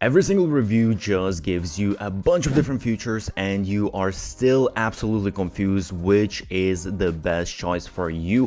Every single review just gives you a bunch of different features and you are still absolutely confused which is the best choice for you.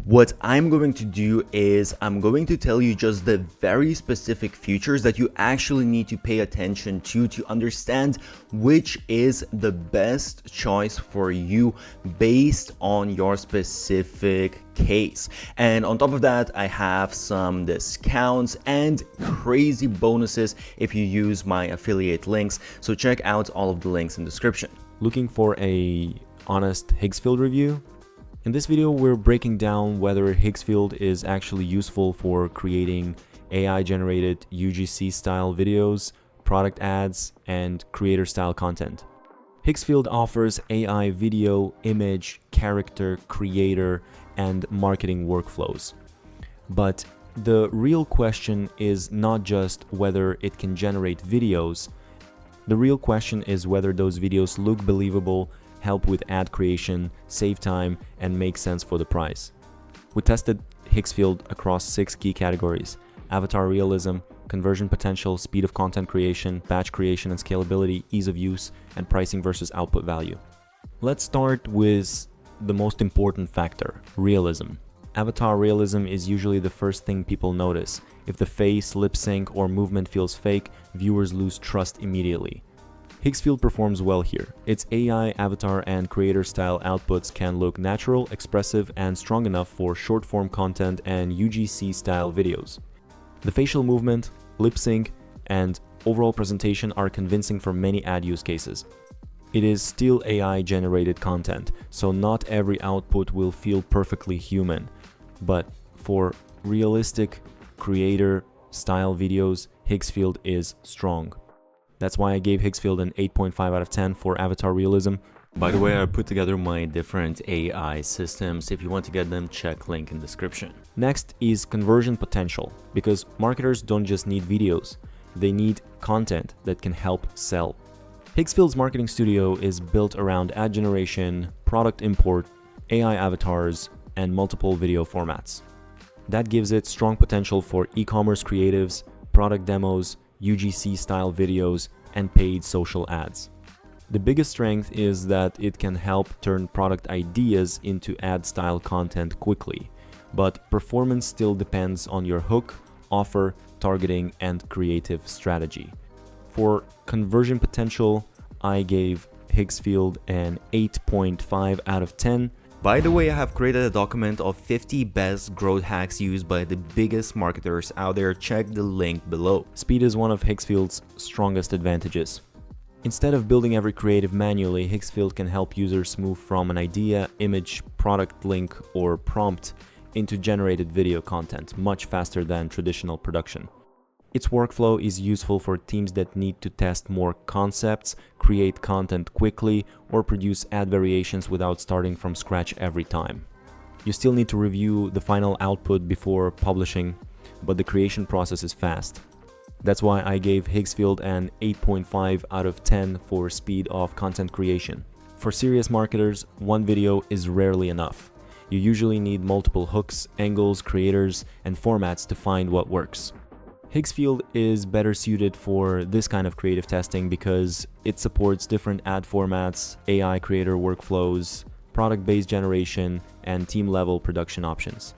What I'm going to do is I'm going to tell you just the very specific features that you actually need to pay attention to understand which is the best choice for you based on your specific case. And on top of that, I have some discounts and crazy bonuses if you use my affiliate links, so check out all of the links in the description. Looking for a honest Higgsfield review? In this video, we're breaking down whether Higgsfield is actually useful for creating AI-generated UGC-style videos, product ads, and creator-style content. Higgsfield offers AI video, image, character, creator, and marketing workflows. But the real question is not just whether it can generate videos. The real question is whether those videos look believable, help with ad creation, save time, and make sense for the price. We tested Higgsfield across 6 key categories: avatar realism, conversion potential, speed of content creation, batch creation and scalability, ease of use, and pricing versus output value. Let's start with the most important factor, realism. Avatar realism is usually the first thing people notice. If the face, lip sync, or movement feels fake, viewers lose trust immediately. Higgsfield performs well here. Its AI, avatar, and creator-style outputs can look natural, expressive, and strong enough for short-form content and UGC-style videos. The facial movement, lip sync, and overall presentation are convincing for many ad use cases. It is still AI-generated content, so not every output will feel perfectly human. But for realistic creator-style videos, Higgsfield is strong. That's why I gave Higgsfield an 8.5 out of 10 for avatar realism. By the way, I put together my different AI systems. If you want to get them, check link in description. Next is conversion potential, because marketers don't just need videos, they need content that can help sell. Higgsfield's marketing studio is built around ad generation, product import, AI avatars, and multiple video formats. That gives it strong potential for e-commerce creatives, product demos, UGC-style videos, and paid social ads. The biggest strength is that it can help turn product ideas into ad-style content quickly, but performance still depends on your hook, offer, targeting, and creative strategy. For conversion potential, I gave Higgsfield an 8.5 out of 10. By the way, I have created a document of 50 best growth hacks used by the biggest marketers out there. Check the link below. Speed is one of Higgsfield's strongest advantages. Instead of building every creative manually, Higgsfield can help users move from an idea, image, product link, or prompt into generated video content much faster than traditional production. Its workflow is useful for teams that need to test more concepts, create content quickly, or produce ad variations without starting from scratch every time. You still need to review the final output before publishing, but the creation process is fast. That's why I gave Higgsfield an 8.5 out of 10 for speed of content creation. For serious marketers, one video is rarely enough. You usually need multiple hooks, angles, creators, and formats to find what works. Higgsfield is better suited for this kind of creative testing because it supports different ad formats, AI creator workflows, product-based generation, and team-level production options.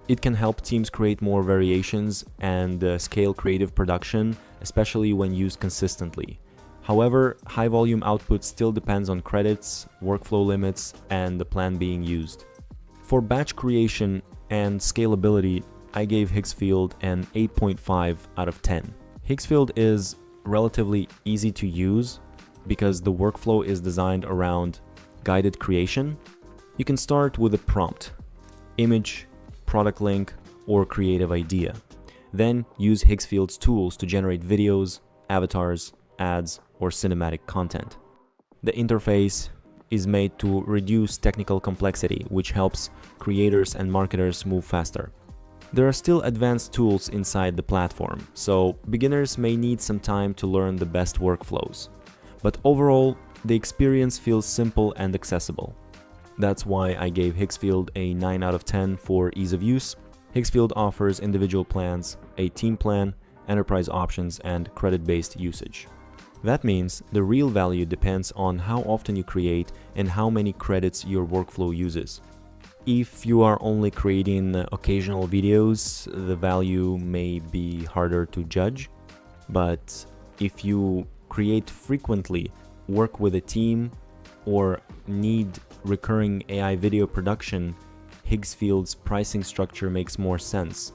It can help teams create more variations and scale creative production, especially when used consistently. However, high-volume output still depends on credits, workflow limits, and the plan being used. For batch creation and scalability, I gave Higgsfield an 8.5 out of 10. Higgsfield is relatively easy to use because the workflow is designed around guided creation. You can start with a prompt, image, product link, or creative idea. Then use Higgsfield's tools to generate videos, avatars, ads, or cinematic content. The interface is made to reduce technical complexity, which helps creators and marketers move faster. There are still advanced tools inside the platform, so beginners may need some time to learn the best workflows. But overall, the experience feels simple and accessible. That's why I gave Higgsfield a 9 out of 10 for ease of use. Higgsfield offers individual plans, a team plan, enterprise options, and credit-based usage. That means the real value depends on how often you create and how many credits your workflow uses. If you are only creating occasional videos, the value may be harder to judge. But if you create frequently, work with a team, or need recurring AI video production, Higgsfield's pricing structure makes more sense.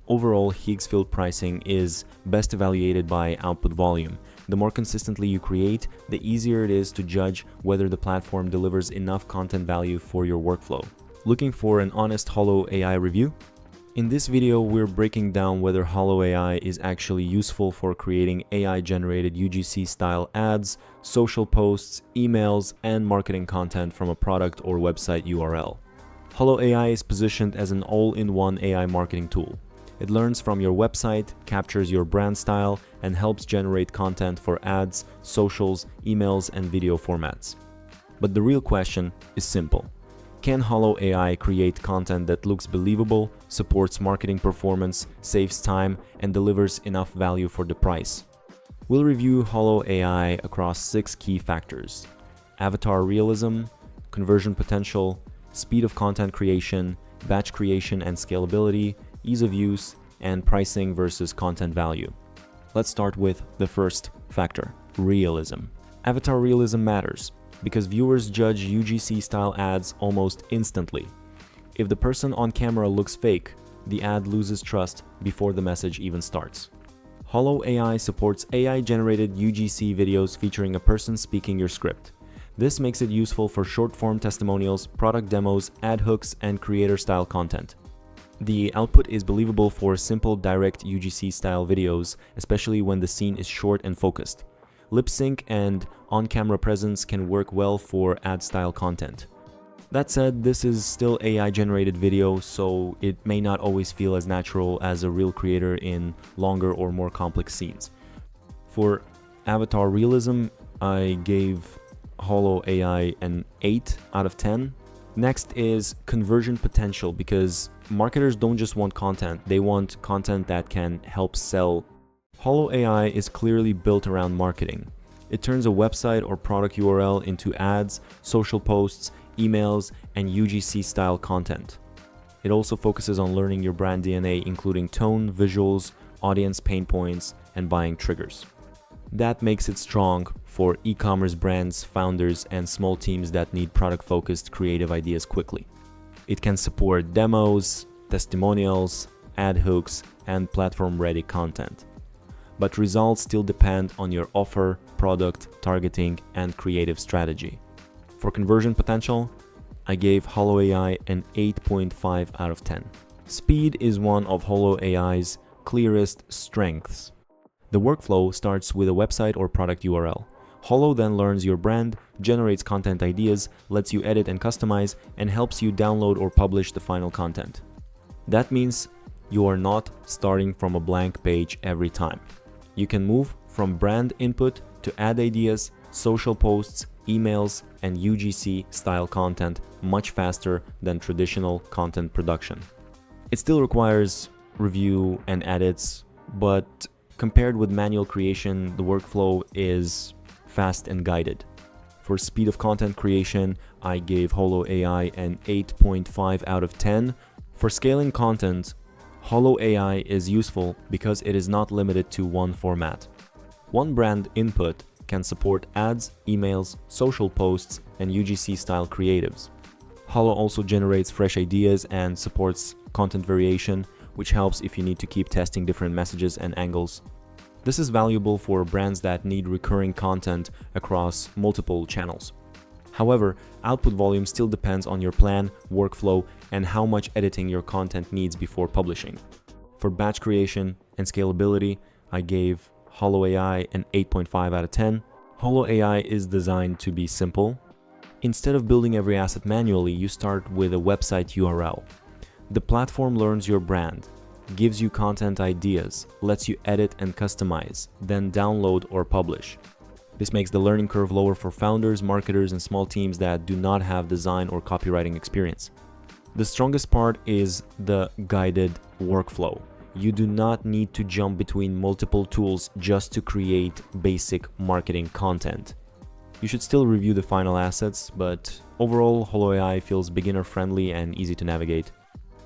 Overall, Higgsfield pricing is best evaluated by output volume. The more consistently you create, the easier it is to judge whether the platform delivers enough content value for your workflow. Looking for an honest Holo AI review? In this video, we're breaking down whether Holo AI is actually useful for creating AI-generated UGC-style ads, social posts, emails, and marketing content from a product or website URL. Holo AI is positioned as an all-in-one AI marketing tool. It learns from your website, captures your brand style, and helps generate content for ads, socials, emails, and video formats. But the real question is simple. Can Holo AI create content that looks believable, supports marketing performance, saves time, and delivers enough value for the price? We'll review Holo AI across 6 key factors: avatar realism, conversion potential, speed of content creation, batch creation and scalability, ease of use, and pricing versus content value. Let's start with the first factor, realism. Avatar realism matters because viewers judge UGC-style ads almost instantly. If the person on camera looks fake, the ad loses trust before the message even starts. Holo AI supports AI-generated UGC videos featuring a person speaking your script. This makes it useful for short-form testimonials, product demos, ad hooks, and creator-style content. The output is believable for simple, direct UGC-style videos, especially when the scene is short and focused. Lip sync and on-camera presence can work well for ad-style content. That said, this is still AI-generated video, so it may not always feel as natural as a real creator in longer or more complex scenes. For avatar realism, I gave Holo AI an 8 out of 10. Next is conversion potential, because marketers don't just want content, they want content that can help sell. Holo AI is clearly built around marketing. It turns a website or product URL into ads, social posts, emails, and UGC-style content. It also focuses on learning your brand DNA, including tone, visuals, audience pain points, and buying triggers. That makes it strong for e-commerce brands, founders, and small teams that need product-focused creative ideas quickly. It can support demos, testimonials, ad hooks, and platform-ready content. But results still depend on your offer, product, targeting, and creative strategy. For conversion potential, I gave Holo AI an 8.5 out of 10. Speed is one of Holo AI's clearest strengths. The workflow starts with a website or product URL. Holo then learns your brand, generates content ideas, lets you edit and customize, and helps you download or publish the final content. That means you are not starting from a blank page every time. You can move from brand input to ad ideas, social posts, emails, and UGC-style content much faster than traditional content production. It still requires review and edits, but compared with manual creation, the workflow is fast and guided. For speed of content creation, I gave Holo AI an 8.5 out of 10. For scaling content, Holo AI is useful because it is not limited to one format. One brand input can support ads, emails, social posts, and UGC-style creatives. Holo also generates fresh ideas and supports content variation, which helps if you need to keep testing different messages and angles. This is valuable for brands that need recurring content across multiple channels. However, output volume still depends on your plan, workflow, and how much editing your content needs before publishing. For batch creation and scalability, I gave Holo AI an 8.5 out of 10. Holo AI is designed to be simple. Instead of building every asset manually, you start with a website URL. The platform learns your brand, gives you content ideas, lets you edit and customize, then download or publish. This makes the learning curve lower for founders, marketers, and small teams that do not have design or copywriting experience. The strongest part is the guided workflow. you do not need to jump between multiple tools just to create basic marketing content. You should still review the final assets, but overall, Holo AI feels beginner-friendly and easy to navigate.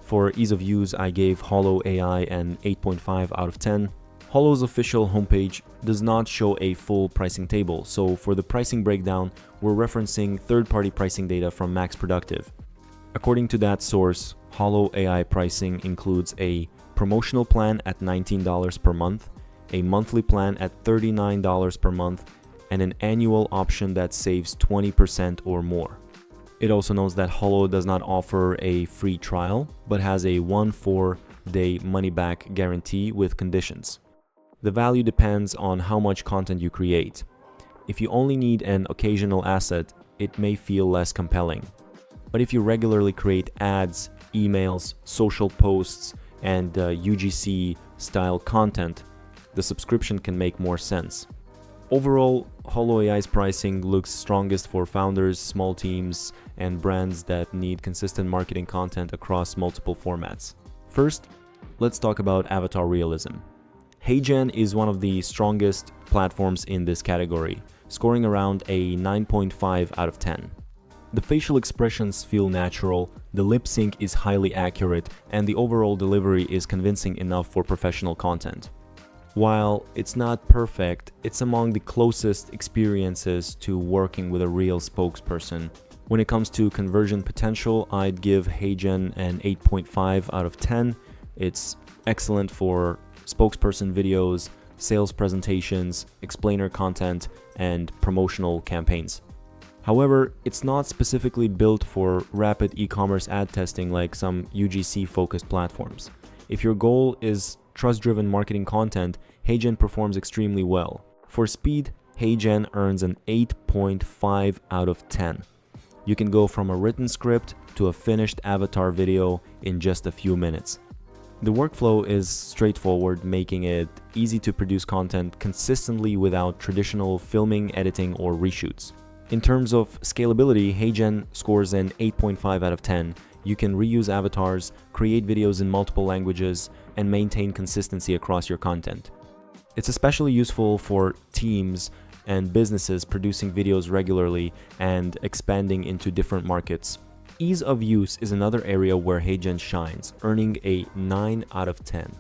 For ease of use, I gave Holo AI an 8.5 out of 10. Holo's official homepage does not show a full pricing table, so for the pricing breakdown, we're referencing third-party pricing data from Max Productive. According to that source, Holo AI pricing includes a promotional plan at $19 per month, a monthly plan at $39 per month, and an annual option that saves 20% or more. It also notes that Holo does not offer a free trial, but has a 1-4-day money-back guarantee with conditions. The value depends on how much content you create. If you only need an occasional asset, it may feel less compelling. But if you regularly create ads, emails, social posts, and UGC-style content, the subscription can make more sense. Overall, Holo AI's pricing looks strongest for founders, small teams, and brands that need consistent marketing content across multiple formats. First, let's talk about avatar realism. HeyGen is one of the strongest platforms in this category, scoring around a 9.5 out of 10. The facial expressions feel natural, the lip sync is highly accurate, and the overall delivery is convincing enough for professional content. While it's not perfect, it's among the closest experiences to working with a real spokesperson. When it comes to conversion potential, I'd give HeyGen an 8.5 out of 10. It's excellent for spokesperson videos, sales presentations, explainer content, and promotional campaigns. However, it's not specifically built for rapid e-commerce ad testing like some UGC-focused platforms. If your goal is trust-driven marketing content, HeyGen performs extremely well. For speed, HeyGen earns an 8.5 out of 10. You can go from a written script to a finished avatar video in just a few minutes. The workflow is straightforward, making it easy to produce content consistently without traditional filming, editing, or reshoots. In terms of scalability, HeyGen scores an 8.5 out of 10. You can reuse avatars, create videos in multiple languages, and maintain consistency across your content. It's especially useful for teams and businesses producing videos regularly and expanding into different markets. Ease of use is another area where HeyGen shines, earning a 9 out of 10.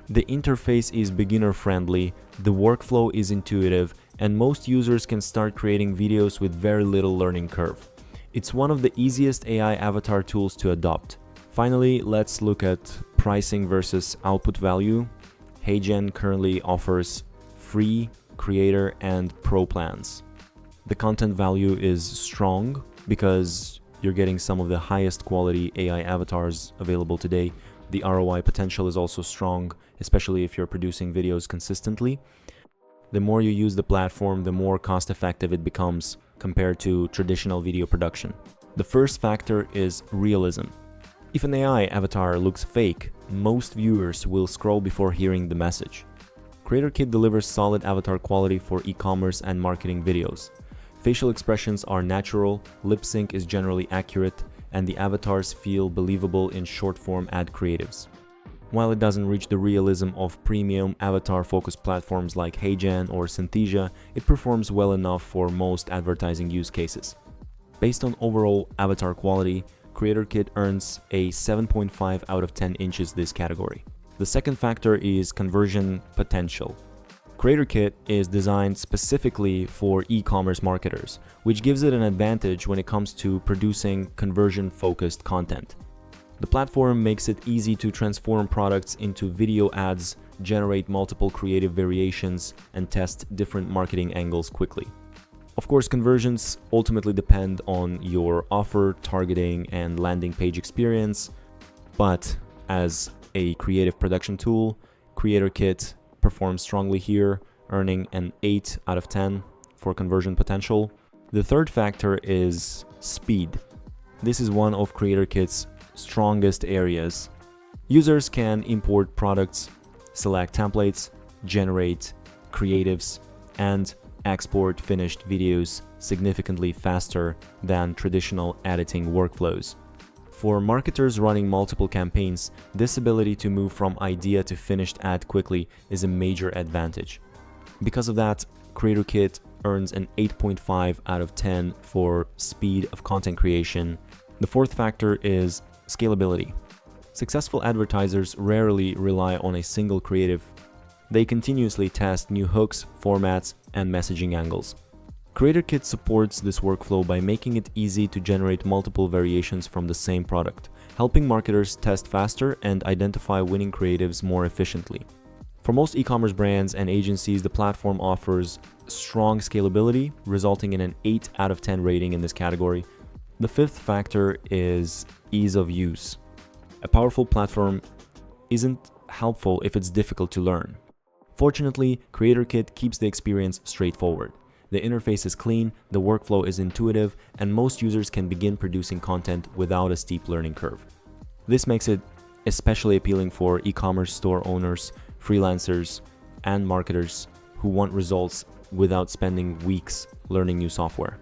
The interface is beginner-friendly, the workflow is intuitive, and most users can start creating videos with very little learning curve. It's one of the easiest AI avatar tools to adopt. Finally, let's look at pricing versus output value. HeyGen currently offers free, creator, and pro plans. The content value is strong because you're getting some of the highest quality AI avatars available today. The ROI potential is also strong, especially if you're producing videos consistently. The more you use the platform, the more cost-effective it becomes compared to traditional video production. The first factor is realism. If an AI avatar looks fake, most viewers will scroll before hearing the message. CreatorKit delivers solid avatar quality for e-commerce and marketing videos. Facial expressions are natural, lip sync is generally accurate, and the avatars feel believable in short-form ad creatives. While it doesn't reach the realism of premium avatar-focused platforms like HeyGen or Synthesia, it performs well enough for most advertising use cases. Based on overall avatar quality, CreatorKit earns a 7.5 out of 10 inches this category. The second factor is conversion potential. CreatorKit is designed specifically for e-commerce marketers, which gives it an advantage when it comes to producing conversion-focused content. The platform makes it easy to transform products into video ads, generate multiple creative variations, and test different marketing angles quickly. Of course, conversions ultimately depend on your offer, targeting, and landing page experience, but as a creative production tool, CreatorKit performs strongly here, earning an 8 out of 10 for conversion potential. The third factor is speed. This is one of CreatorKit's strongest areas. Users can import products, select templates, generate creatives, and export finished videos significantly faster than traditional editing workflows. For marketers running multiple campaigns, this ability to move from idea to finished ad quickly is a major advantage. Because of that, CreatorKit earns an 8.5 out of 10 for speed of content creation. The fourth factor is scalability. Successful advertisers rarely rely on a single creative. They continuously test new hooks, formats, and messaging angles. CreatorKit supports this workflow by making it easy to generate multiple variations from the same product, helping marketers test faster and identify winning creatives more efficiently. For most e-commerce brands and agencies, the platform offers strong scalability, resulting in an 8 out of 10 rating in this category. The fifth factor is ease of use. A powerful platform isn't helpful if it's difficult to learn. Fortunately, CreatorKit keeps the experience straightforward. The interface is clean, the workflow is intuitive, and most users can begin producing content without a steep learning curve. This makes it especially appealing for e-commerce store owners, freelancers, and marketers who want results without spending weeks learning new software.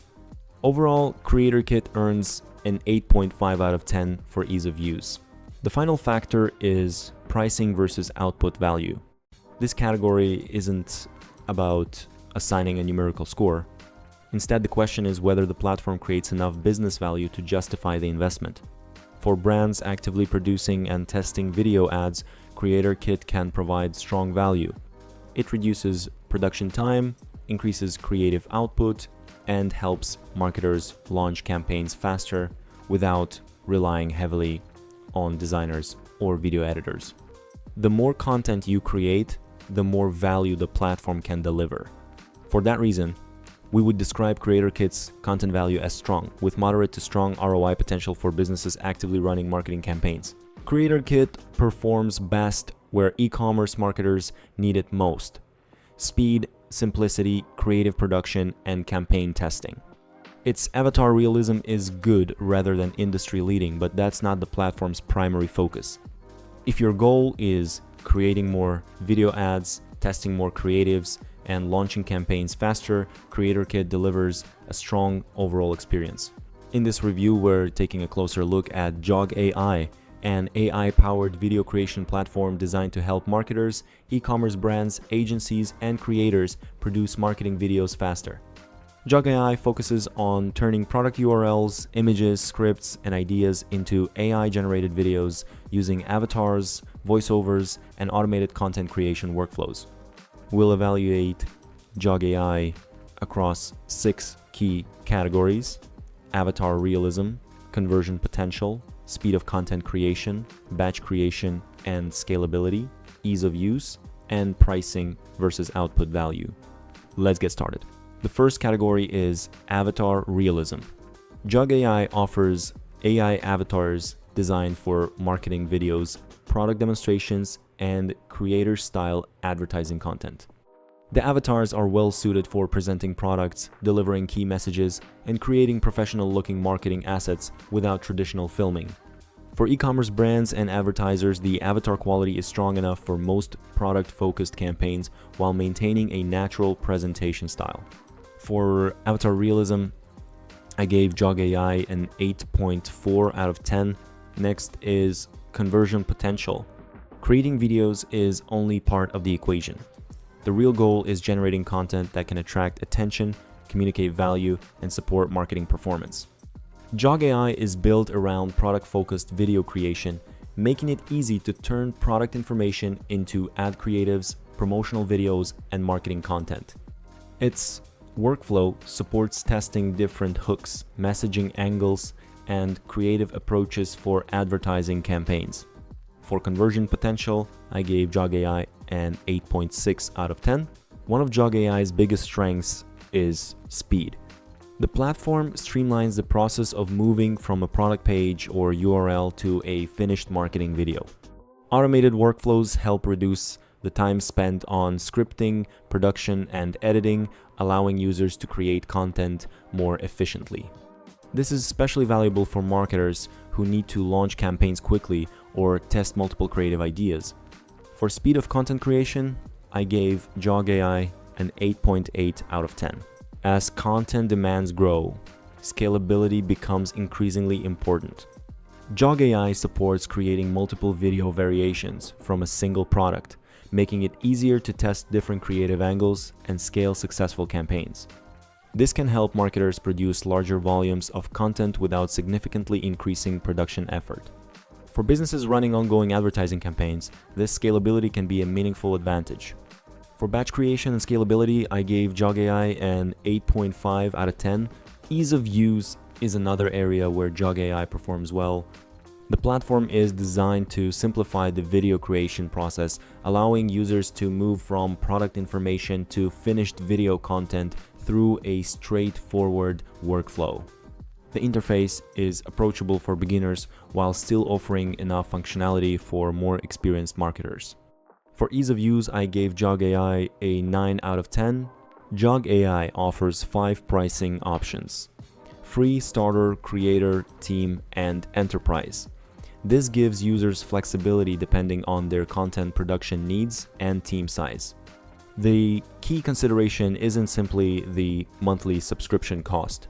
Overall, CreatorKit earns an 8.5 out of 10 for ease of use. The final factor is pricing versus output value. This category isn't about assigning a numerical score. Instead, the question is whether the platform creates enough business value to justify the investment. For brands actively producing and testing video ads, CreatorKit can provide strong value. It reduces production time, increases creative output, and helps marketers launch campaigns faster without relying heavily on designers or video editors. The more content you create, the more value the platform can deliver. For that reason, we would describe CreatorKit's content value as strong, with moderate to strong ROI potential for businesses actively running marketing campaigns. CreatorKit performs best where e-commerce marketers need it most: speed, simplicity, creative production, and campaign testing. Its avatar realism is good rather than industry leading, but that's not the platform's primary focus. If your goal is creating more video ads, testing more creatives, and launching campaigns faster, CreatorKit delivers a strong overall experience. In this review, we're taking a closer look at JoggAI, an AI-powered video creation platform designed to help marketers, e-commerce brands, agencies, and creators produce marketing videos faster. JoggAI focuses on turning product URLs, images, scripts, and ideas into AI-generated videos using avatars, voiceovers, and automated content creation workflows. We'll evaluate JoggAI across 6 key categories: avatar realism, conversion potential, speed of content creation, batch creation and scalability, ease of use, and pricing versus output value. Let's get started. The first category is avatar realism. JoggAI offers AI avatars designed for marketing videos, product demonstrations, and creator-style advertising content. The avatars are well suited for presenting products, delivering key messages, and creating professional-looking marketing assets without traditional filming. For e-commerce brands and advertisers, the avatar quality is strong enough for most product-focused campaigns while maintaining a natural presentation style. For avatar realism, I gave JoggAI an 8.4 out of 10. Next is conversion potential. Creating videos is only part of the equation. The real goal is generating content that can attract attention, communicate value, and support marketing performance. JoggAI is built around product-focused video creation, making it easy to turn product information into ad creatives, promotional videos, and marketing content. Its workflow supports testing different hooks, messaging angles, and creative approaches for advertising campaigns. For conversion potential, I gave JoggAI an 8.6 out of 10. One of JoggAI's biggest strengths is speed. The platform streamlines the process of moving from a product page or URL to a finished marketing video. Automated workflows help reduce the time spent on scripting, production, and editing, allowing users to create content more efficiently. This is especially valuable for marketers who need to launch campaigns quickly or test multiple creative ideas. For speed of content creation, I gave JoggAI an 8.8 out of 10. As content demands grow, scalability becomes increasingly important. JoggAI supports creating multiple video variations from a single product, making it easier to test different creative angles and scale successful campaigns. This can help marketers produce larger volumes of content without significantly increasing production effort. For businesses running ongoing advertising campaigns, this scalability can be a meaningful advantage. For batch creation and scalability, I gave JoggAI an 8.5 out of 10. Ease of use is another area where JoggAI performs well. The platform is designed to simplify the video creation process, allowing users to move from product information to finished video content through a straightforward workflow. The interface is approachable for beginners while still offering enough functionality for more experienced marketers. For ease of use, I gave JoggAI a 9 out of 10. JoggAI offers 5 pricing options: Free, Starter, Creator, Team, and Enterprise. This gives users flexibility depending on their content production needs and team size. The key consideration isn't simply the monthly subscription cost.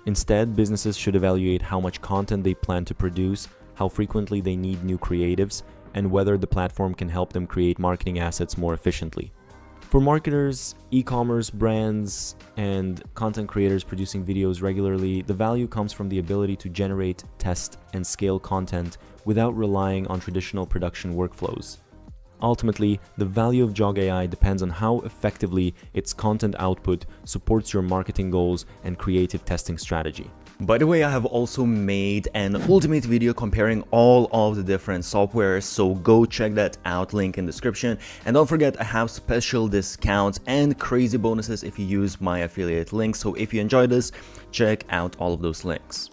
Instead, businesses should evaluate how much content they plan to produce, how frequently they need new creatives, and whether the platform can help them create marketing assets more efficiently. For marketers, e-commerce brands, and content creators producing videos regularly, the value comes from the ability to generate, test, and scale content without relying on traditional production workflows. Ultimately, the value of JoggAI depends on how effectively its content output supports your marketing goals and creative testing strategy. By the way, I have also made an ultimate video comparing all of the different softwares, so go check that out, link in description. And don't forget, I have special discounts and crazy bonuses if you use my affiliate link. So if you enjoyed this, check out all of those links.